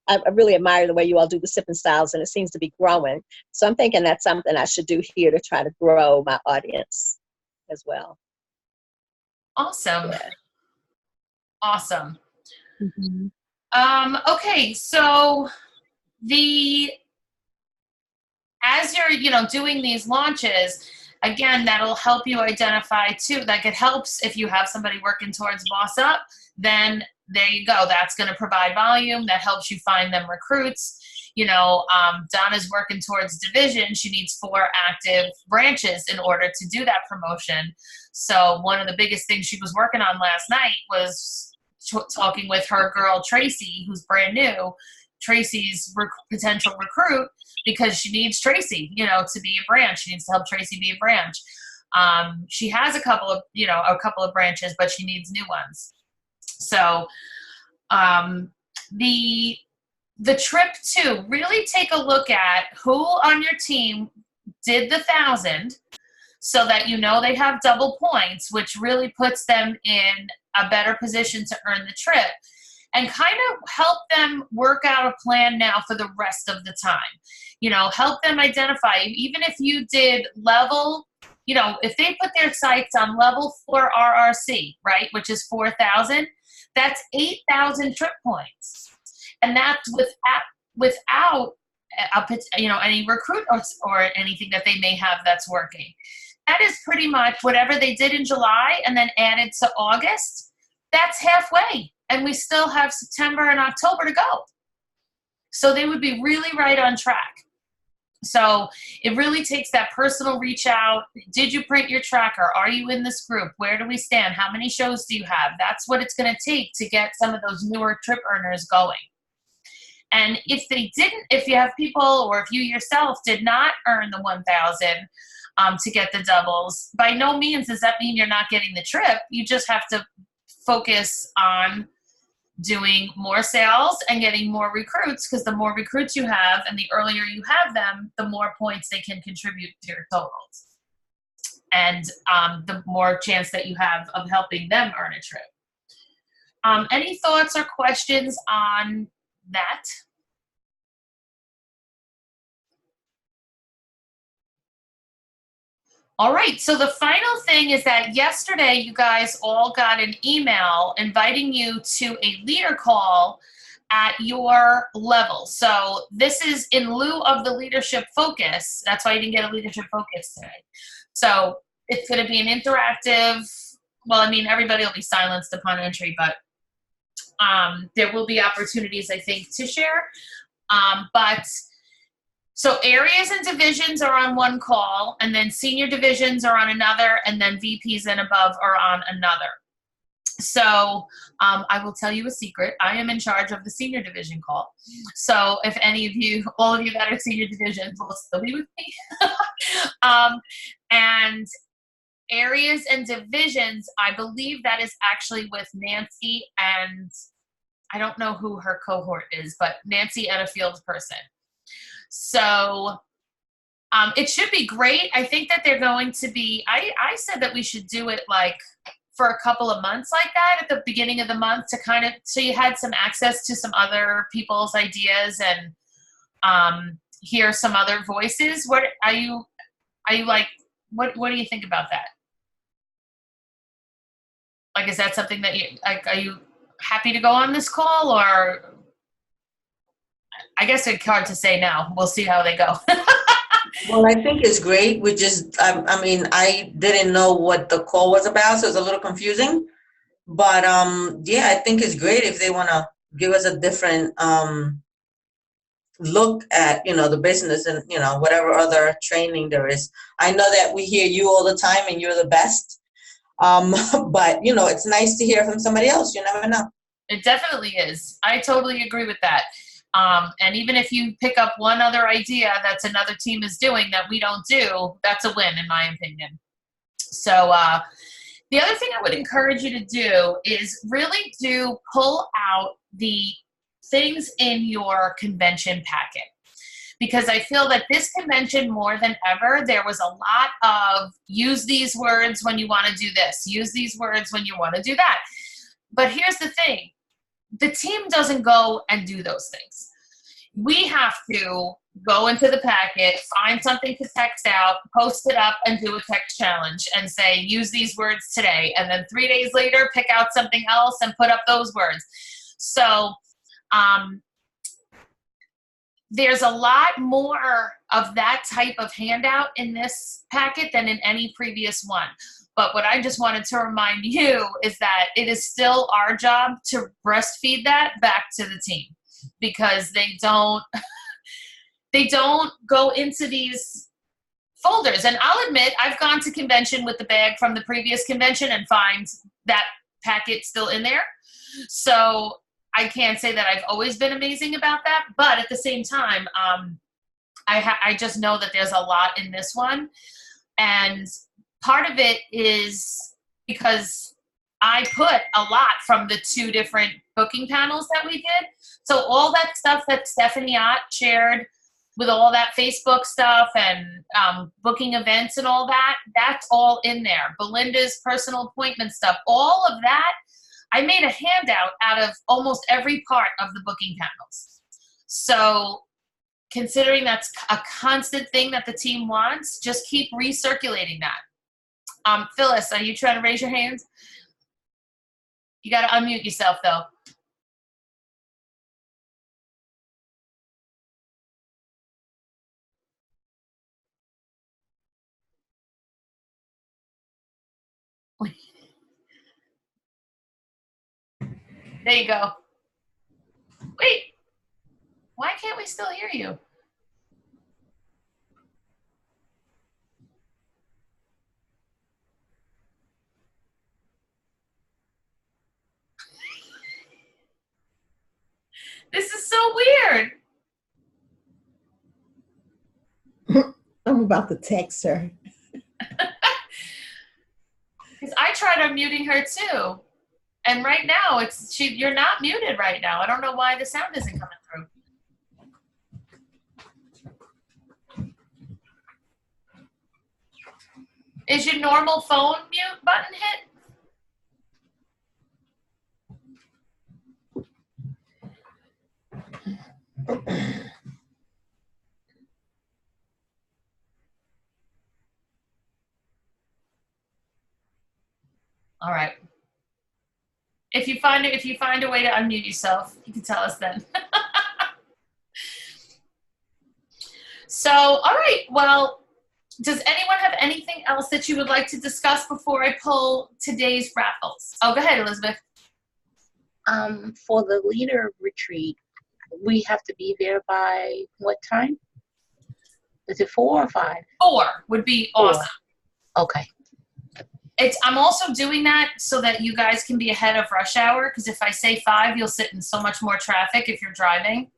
I really admire the way you all do the sip and styles, and it seems to be growing. So I'm thinking that's something I should do here to try to grow my audience as well. Awesome. Yeah. Awesome. Mm-hmm. Okay, so as you're doing these launches, again, that'll help you identify too. Like, it helps if you have somebody working towards Boss Up, then there you go. That's going to provide volume. That helps you find them recruits. Donna's working towards division. She needs 4 active branches in order to do that promotion. So one of the biggest things she was working on last night was talking with her girl, Tracy, who's brand new, Tracy's potential recruit, because she needs Tracy, to be a branch. She needs to help Tracy be a branch. She has a couple of branches, but she needs new ones. So the trip too, really take a look at who on your team did the 1,000 so that you know they have double points, which really puts them in a better position to earn the trip, and kind of help them work out a plan now for the rest of the time. You know, help them identify, even if you did level, you know, if they put their sights on level 4 RRC, right, which is 4,000, that's 8,000 trip points. And that's without you know, any recruit or anything that they may have that's working. That is pretty much whatever they did in July and then added to August. That's halfway, and we still have September and October to go. So they would be really right on track. So it really takes that personal reach out. Did you print your tracker? Are you in this group? Where do we stand? How many shows do you have? That's what it's going to take to get some of those newer trip earners going. And if they didn't, if you have people or if you yourself did not earn the 1,000 to get the doubles, by no means does that mean you're not getting the trip. You just have to focus on doing more sales and getting more recruits, because the more recruits you have and the earlier you have them, the more points they can contribute to your totals. And the more chance that you have of helping them earn a trip. Any thoughts or questions on that? All right, so the final thing is that yesterday you guys all got an email inviting you to a leader call at your level. So this is in lieu of the leadership focus. That's why you didn't get a leadership focus today. So it's going to be an interactive, well, I mean, everybody will be silenced upon entry, but there will be opportunities, I think, to share. So areas and divisions are on one call, and then senior divisions are on another, and then VPs and above are on another. So I will tell you a secret. I am in charge of the senior division call. So if any of you, all of you that are senior divisions will still be with me. And areas and divisions, I believe that is actually with Nancy, and I don't know who her cohort is, but Nancy and a field person. So it should be great. I think that they're going to be, I said that we should do it like for a couple of months like that at the beginning of the month to kind of, so you had some access to some other people's ideas and hear some other voices. What are you like, what do you think about that? Like, is that something that you, like, are you happy to go on this call, or? I guess it's hard to say now. We'll see how they go. Well, I think it's great. We just, I mean, I didn't know what the call was about, so it's a little confusing. But yeah, I think it's great if they want to give us a different look at, you know, the business and, you know, whatever other training there is. I know that we hear you all the time and you're the best. But, you know, it's nice to hear from somebody else. You never know. It definitely is. I totally agree with that. And even if you pick up one other idea that's another team is doing that we don't do, that's a win in my opinion. So the other thing I would encourage you to do is really do pull out the things in your convention packet. Because I feel that this convention, more than ever, there was a lot of use these words when you want to do this, use these words when you want to do that. But here's the thing. The team doesn't go and do those things. We have to go into the packet, find something to text out, post it up, and do a text challenge and say, use these words today. And then 3 days later, pick out something else and put up those words. So there's a lot more of that type of handout in this packet than in any previous one. But what I just wanted to remind you is that it is still our job to breastfeed that back to the team, because they don't go into these folders. And I'll admit, I've gone to convention with the bag from the previous convention and find that packet still in there. So I can't say that I've always been amazing about that, but at the same time, I just know that there's a lot in this one. And part of it is because I put a lot from the 2 different booking panels that we did. So all that stuff that Stephanie Ott shared with all that Facebook stuff and booking events and all that, that's all in there. Belinda's personal appointment stuff, all of that, I made a handout out of almost every part of the booking panels. So considering that's a constant thing that the team wants, just keep recirculating that. Phyllis, are you trying to raise your hands? You got to unmute yourself, though. There you go. Wait, why can't we still hear you? This is so weird. I'm about to text her. Because I tried unmuting her too. And right now, you're not muted right now. I don't know why the sound isn't coming through. Is your normal phone mute button hit? All right. If you find a way to unmute yourself, you can tell us then. So, all right. Well, does anyone have anything else that you would like to discuss before I pull today's raffles? Oh, go ahead, Elizabeth. For the leader retreat, we have to be there by what time? Is it 4 or 5? 4 would be awesome. 4. Okay. I'm also doing that so that you guys can be ahead of rush hour, because if I say 5, you'll sit in so much more traffic if you're driving.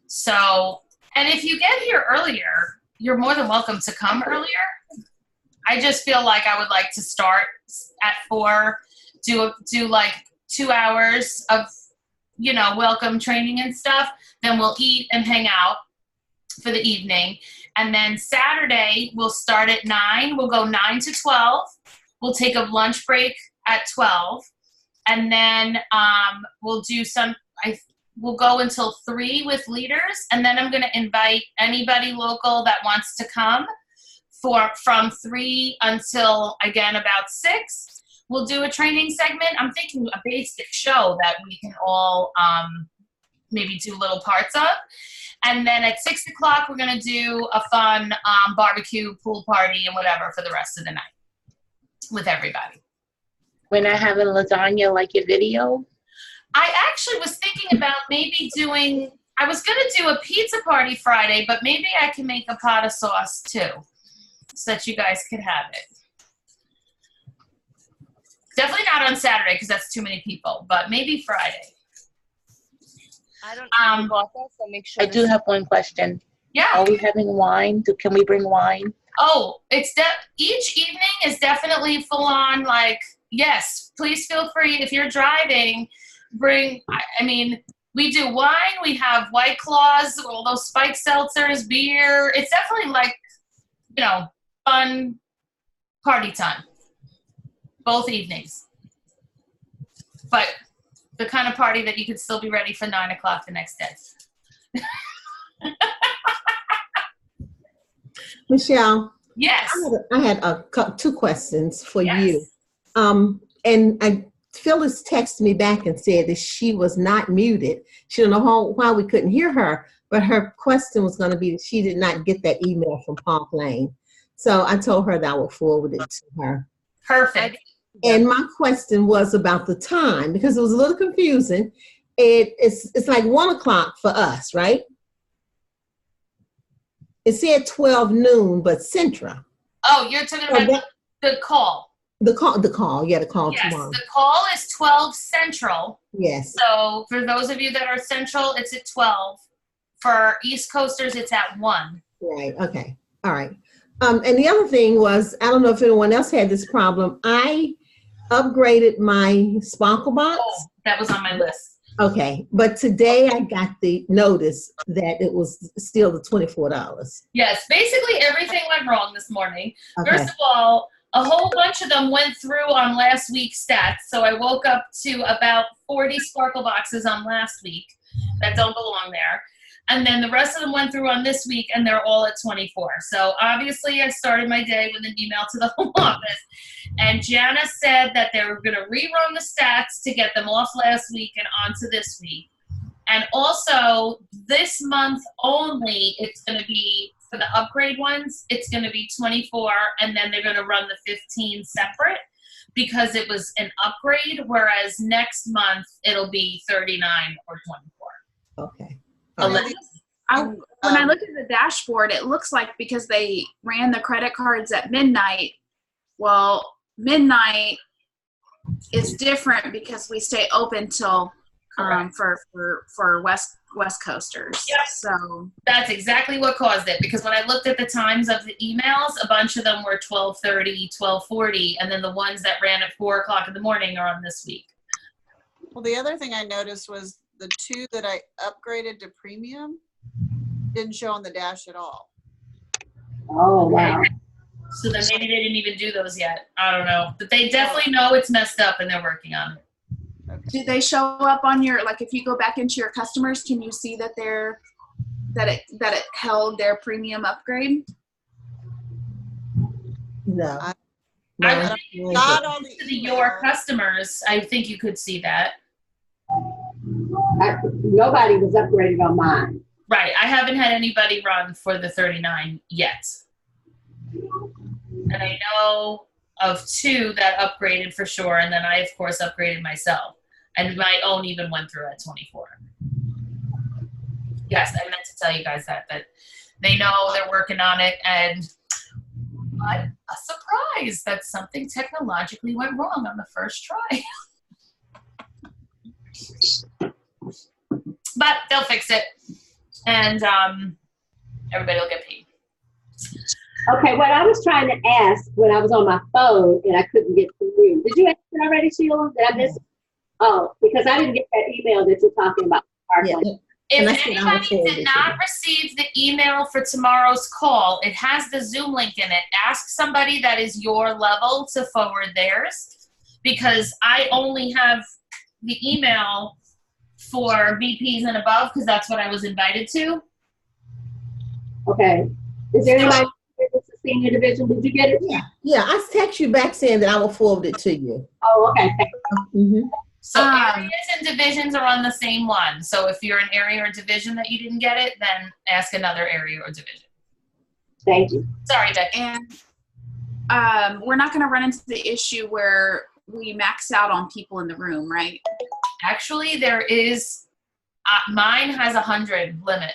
So, and if you get here earlier, you're more than welcome to come earlier. I just feel like I would like to start at 4, do like 2 hours of, welcome training and stuff. Then we'll eat and hang out for the evening. And then Saturday, we'll start at 9. We'll go 9 to 12. We'll take a lunch break at 12. And then we'll do we'll go until 3 with leaders. And then I'm going to invite anybody local that wants to come from 3 until, again, about 6. We'll do a training segment. I'm thinking a basic show that we can all maybe do little parts of. And then at 6 o'clock, we're going to do a fun barbecue, pool party, and whatever for the rest of the night with everybody. When I have a lasagna like your video? I actually was thinking about maybe I was going to do a pizza party Friday, but maybe I can make a pot of sauce too, so that you guys could have it. Definitely not on Saturday because that's too many people, but maybe Friday. I don't know about that, so make sure. I do have one question. Yeah. Are we having wine? Can we bring wine? Oh, each evening is definitely full on, like, yes, please feel free. If you're driving, we do wine, we have White Claws, all those spiked seltzers, beer. It's definitely like, fun party time. Both evenings. But the kind of party that you could still be ready for 9 o'clock the next day. Michelle. Yes. I had 2 questions for Yes. you. And Phyllis texted me back and said that she was not muted. She don't know why we couldn't hear her, but her question was going to be that she did not get that email from Park Lane. So I told her that I would forward it to her. Perfect. And my question was about the time, because it was a little confusing. It's like 1 o'clock for us, right? It said 12 noon, but Central. Oh, you're talking about the call. The call. Yeah, the call Yes, tomorrow. the call is 12 Central. Yes. So for those of you that are Central, it's at 12. For East Coasters, it's at 1. Right. Okay. All right. And the other thing was, I don't know if anyone else had this problem. I upgraded my Sparkle box. Oh, that was on my list. Okay, but today I got the notice that it was still the $24. Yes, basically everything went wrong this morning. Okay. First of all, a whole bunch of them went through on last week's stats. So I woke up to about 40 Sparkle boxes on last week that don't belong there. And then the rest of them went through on this week, and they're all at 24. So obviously I started my day with an email to the home office. And Janice said that they were going to rerun the stats to get them off last week and onto this week. And also, this month only, it's going to be, for the upgrade ones, it's going to be 24, and then they're going to run the 15 separate because it was an upgrade, whereas next month it'll be 39 or 24. Okay. Alexis? When I look at the dashboard, it looks like because they ran the credit cards at midnight, well, midnight is different because we stay open till for West Coasters. Yep. So That's exactly what caused it, because when I looked at the times of the emails, a bunch of them were 12:30, 12:40, and then the ones that ran at 4 o'clock in the morning are on this week. Well, the other thing I noticed was the two that I upgraded to premium didn't show on the dash at all. Oh, wow. So then maybe they didn't even do those yet. I don't know. But they definitely know it's messed up and they're working on it. do they show up on your, like, if you go back into your customers, can you see that it held their premium upgrade? No. I I would Not on the to your customers, I think you could see that. Nobody was upgraded on mine. Right. I haven't had anybody run for the 39 yet. And I know of 2 that upgraded for sure, and then I, of course, upgraded myself. And my own even went through at 24. Yes, I meant to tell you guys that they know they're working on it, and what a surprise that something technologically went wrong on the first try. But they'll fix it, and everybody will get paid. Okay, what I was trying to ask when I was on my phone and I couldn't get through. Did you answer already, Sheila? Did I miss it? Oh, because I didn't get that email that you're talking about. Yeah. If anybody did not receive the email for tomorrow's call, it has the Zoom link in it. Ask somebody that is your level to forward theirs, because I only have the email for VPs and above because that's what I was invited to. Okay. Is there anybody that's a senior division? Did you get it? Yeah, I text you back saying that I will forward it to you. Oh, okay. Mm-hmm. So areas and divisions are on the same one. So if you're an area or division that you didn't get it, then ask another area or division. Thank you. Sorry, Becky. And we're not going to run into the issue where we max out on people in the room, right? Actually, there is, mine has 100 limit.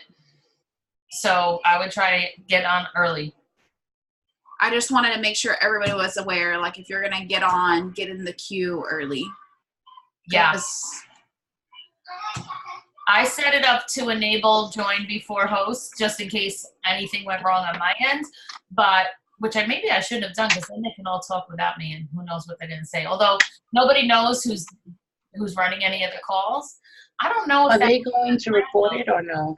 So I would try to get on early. I just wanted to make sure everybody was aware, like if you're going to get on, get in the queue early. Yeah. I set it up to enable join before host just in case anything went wrong on my end, but which maybe I shouldn't have done because then they can all talk without me and who knows what they're going to say. Although nobody knows who's running any of the calls. I don't know if Are they going to record it or no?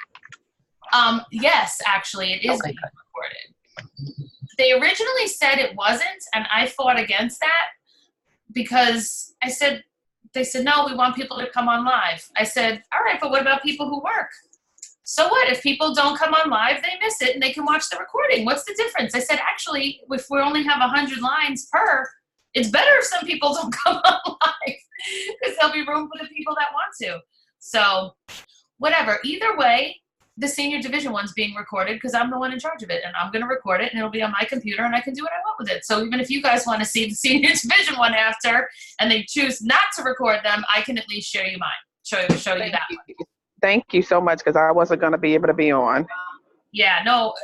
Yes, actually, it is being recorded. They originally said it wasn't, and I fought against that because they said, no, we want people to come on live. I said, all right, but what about people who work? So what? If people don't come on live, they miss it and they can watch the recording. What's the difference? I said, actually, if we only have 100 lines per, it's better if some people don't come on live because there'll be room for the people that want to. So whatever. Either way, the senior division one's being recorded because I'm the one in charge of it, and I'm going to record it, and it'll be on my computer, and I can do what I want with it. So even if you guys want to see the senior division one after, and they choose not to record them, I can at least show you mine, show you that one. Thank you so much, because I wasn't going to be able to be on. Yeah, no,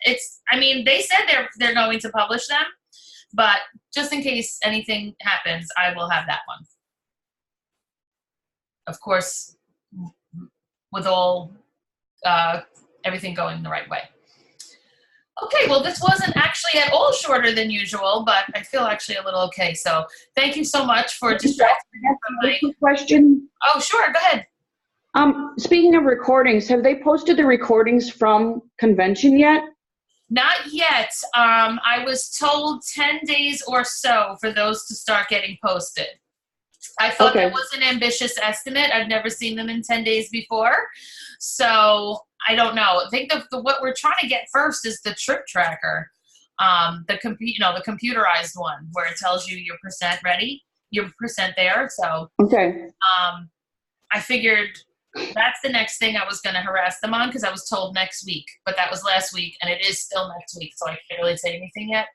it's. I mean, they said they're going to publish them, but just in case anything happens, I will have that one. Of course, with all everything going the right way. Okay, well, this wasn't actually at all shorter than usual, but I feel actually a little okay. So thank you so much for distracting me from my. Quick question. Oh, sure, go ahead. Speaking of recordings, have they posted the recordings from convention yet? Not yet. I was told 10 days or so for those to start getting posted. I thought Okay. that was an ambitious estimate. I've never seen them in 10 days before. So I don't know. I think what we're trying to get first is the trip tracker, the computerized one where it tells you your percent ready, your percent there. So Okay. I figured that's the next thing I was going to harass them on because I was told next week, but that was last week and it is still next week. So I can't really say anything yet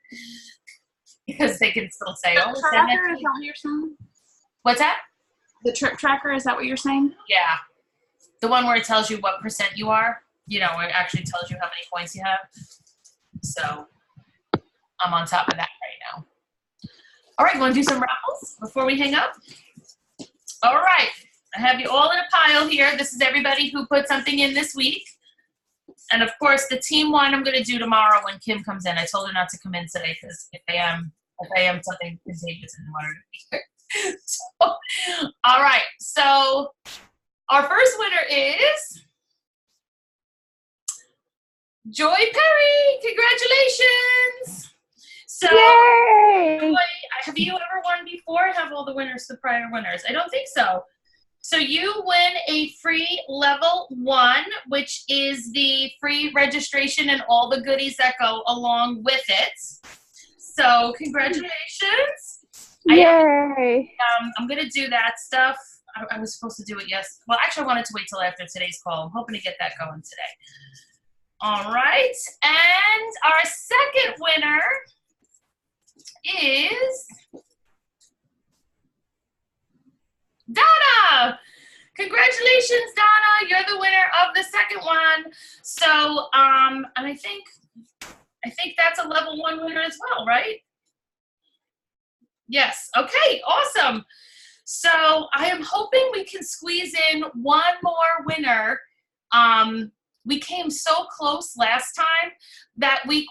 because they can still say, oh, The it's next tracker, is week. that what you're saying? What's that? The trip tracker, is that what you're saying? Yeah. The one where it tells you what percent you are, it actually tells you how many points you have. So I'm on top of that right now. All right, you want to do some raffles before we hang up? All right. I have you all in a pile here. This is everybody who put something in this week. And of course, the team one I'm going to do tomorrow when Kim comes in. I told her not to come in today because if I am something contagious and want her to be here. So, all right. So our first winner is Joy Perry. Congratulations. So, Joy, have you ever won before? Have all the winners, the prior winners? I don't think so. So you win a free level 1, which is the free registration and all the goodies that go along with it. So congratulations. Yay. I'm going to do that stuff. I was supposed to do it yesterday. Well, actually, I wanted to wait till after today's call. I'm hoping to get that going today. All right. And our second winner is Donna. Congratulations, Donna. You're the winner of the second one. So, and I think that's a level 1 winner as well, right? Yes. Okay, awesome. So I am hoping we can squeeze in one more winner. We came so close last time, that week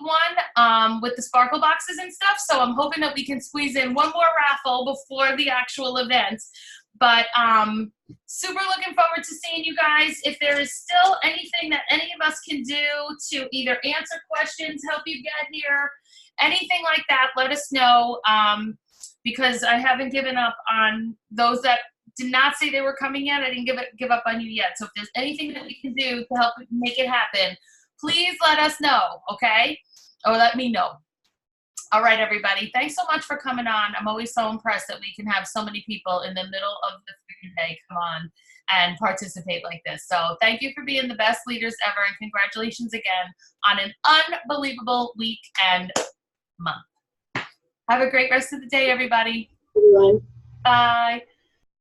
1, with the sparkle boxes and stuff. So I'm hoping that we can squeeze in one more raffle before the actual event. But super looking forward to seeing you guys. If there is still anything that any of us can do to either answer questions, help you get here, anything like that, let us know. Because I haven't given up on those that did not say they were coming yet. I didn't give up on you yet. So if there's anything that we can do to help make it happen, please let us know, okay? Or let me know. All right, everybody. Thanks so much for coming on. I'm always so impressed that we can have so many people in the middle of the freaking day come on and participate like this. So thank you for being the best leaders ever, and congratulations again on an unbelievable week and month. Have a great rest of the day, everybody. Everyone. Bye.